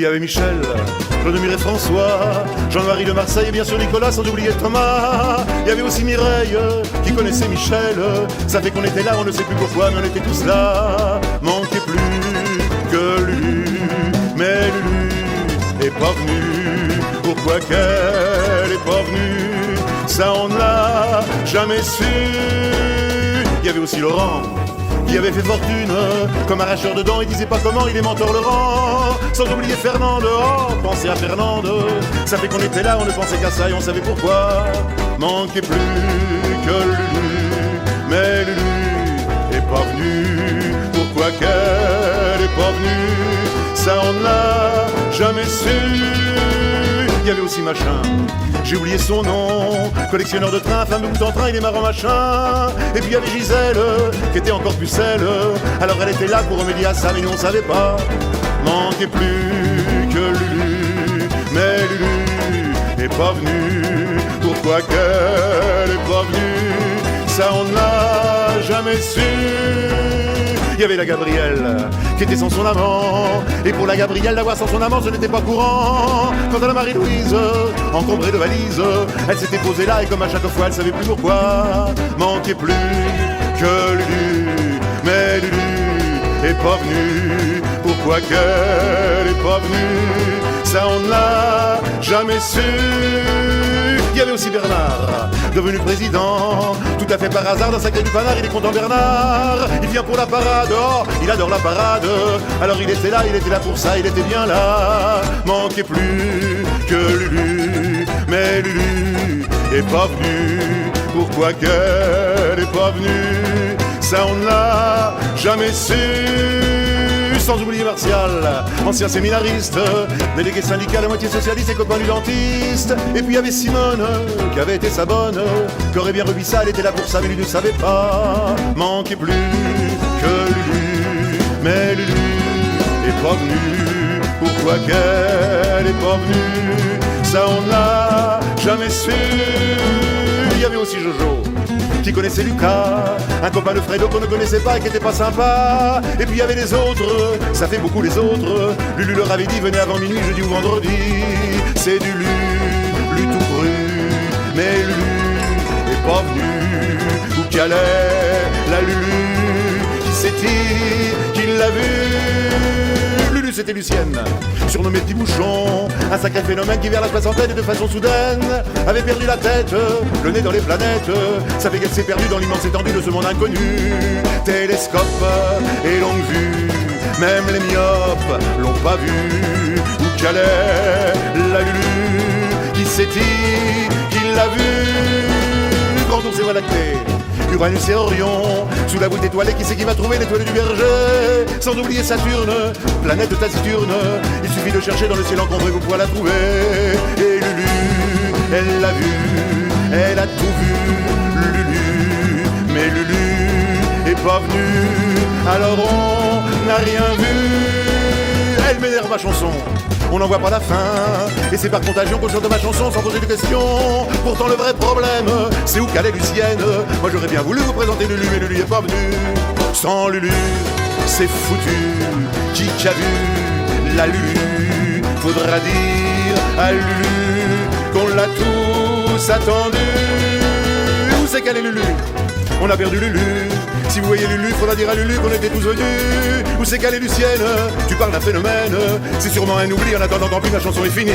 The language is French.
y avait Michel, Claude et François, Jean-Marie de Marseille et bien sûr Nicolas, sans oublier Thomas. Il y avait aussi Mireille qui connaissait Michel. Ça fait qu'on était là, on ne sait plus pourquoi, mais on était tous là. Manquait plus que Lulu, mais Lulu est pas venue. Pourquoi qu'elle est pas venue, ça on ne l'a jamais su. Il y avait aussi Laurent qui avait fait fortune comme arracheur de dents, il disait pas comment, il est mentor Laurent. Sans oublier Fernande, oh, pensez à Fernande. Ça fait qu'on était là, on ne pensait qu'à ça et on savait pourquoi. Manquait plus que Lulu, mais Lulu est pas venue. Pourquoi qu'elle est pas venue, ça on ne l'a jamais su. Il y avait aussi machin, j'ai oublié son nom, collectionneur de trains, femme de bout en train, il est marrant machin. Et puis il y avait Gisèle, qui était encore pucelle. Alors elle était là pour remédier à ça, mais nous on savait pas. Manquait plus que Lulu, mais Lulu est pas venue. Pourquoi qu'elle est pas venue, ça on ne l'a jamais su. Il y avait la Gabrielle qui était sans son amant, et pour la Gabrielle d'avoir sans son amant ce n'était pas courant. Quant à la Marie-Louise, encombrée de valises, elle s'était posée là et comme à chaque fois elle savait plus pourquoi. Manquait plus que Lulu, mais Lulu est pas venue. Pourquoi qu'elle est pas venue, ça on ne l'a jamais su. Il y avait aussi Bernard, devenu président, tout à fait par hasard, d'un sacré du panard, il est content Bernard. Il vient pour la parade, oh, il adore la parade. Alors il était là pour ça, il était bien là. Manquait plus que Lulu, mais Lulu est pas venue. Pourquoi qu'elle est pas venue, ça on ne l'a jamais su. Sans oublier Martial, ancien séminariste, délégué syndical à moitié socialiste et copain du dentiste. Et puis il y avait Simone, qui avait été sa bonne, qui aurait bien revu ça, elle était là pour ça, mais lui ne savait pas. Manquait plus que Lulu, mais Lulu est pas venue. Pourquoi qu'elle est pas venue, ça on ne l'a jamais su. Il y avait aussi Jojo, qui connaissait Lucas, un copain de Fredo qu'on ne connaissait pas et qui était pas sympa. Et puis il y avait les autres, ça fait beaucoup les autres. Lulu leur avait dit venez avant minuit, jeudi ou vendredi. C'est du Lulu tout cru, mais Lulu est pas venu. Où qu'elle est la Lulu, qui c'est-il qui l'a vu? Lulu c'était Lucienne, surnommée Petit Bouchon, un sacré phénomène qui vers la soixantaine et de façon soudaine avait perdu la tête, le nez dans les planètes. Ça fait qu'elle s'est perdue dans l'immense étendue de ce monde inconnu. Télescope et longue vue, même les myopes l'ont pas vu. Où qu'elle est la Lulu, qui c'est-il qui l'a vu? Grand ours et Voie lactée, Uranus et Orion, sous la voûte étoilée, qui c'est qui va trouver l'étoile du Berger? Sans oublier Saturne, planète taciturne, il suffit de chercher dans le ciel encombré, vous pourrez la trouver. Et Lulu, elle l'a vu, elle a tout vu, Lulu, mais Lulu est pas venue, alors on n'a rien vu. Elle m'énerve ma chanson, on n'en voit pas la fin, et c'est par contagion qu'on chante ma chanson sans poser de questions. Pourtant le vrai problème, c'est où qu'elle est Lucienne. Moi j'aurais bien voulu vous présenter Lulu, mais Lulu est pas venue. Sans Lulu, c'est foutu, qui a vu la Lulu? Faudra dire à Lulu qu'on l'a tous attendu. Où c'est qu'elle est Lulu? On a perdu Lulu. Si vous voyez Lulu, faudra dire à Lulu qu'on était tous venus. Où c'est qu'elle est Lucienne? Tu parles d'un phénomène, c'est sûrement un oubli. En attendant, tant pis, la chanson est finie.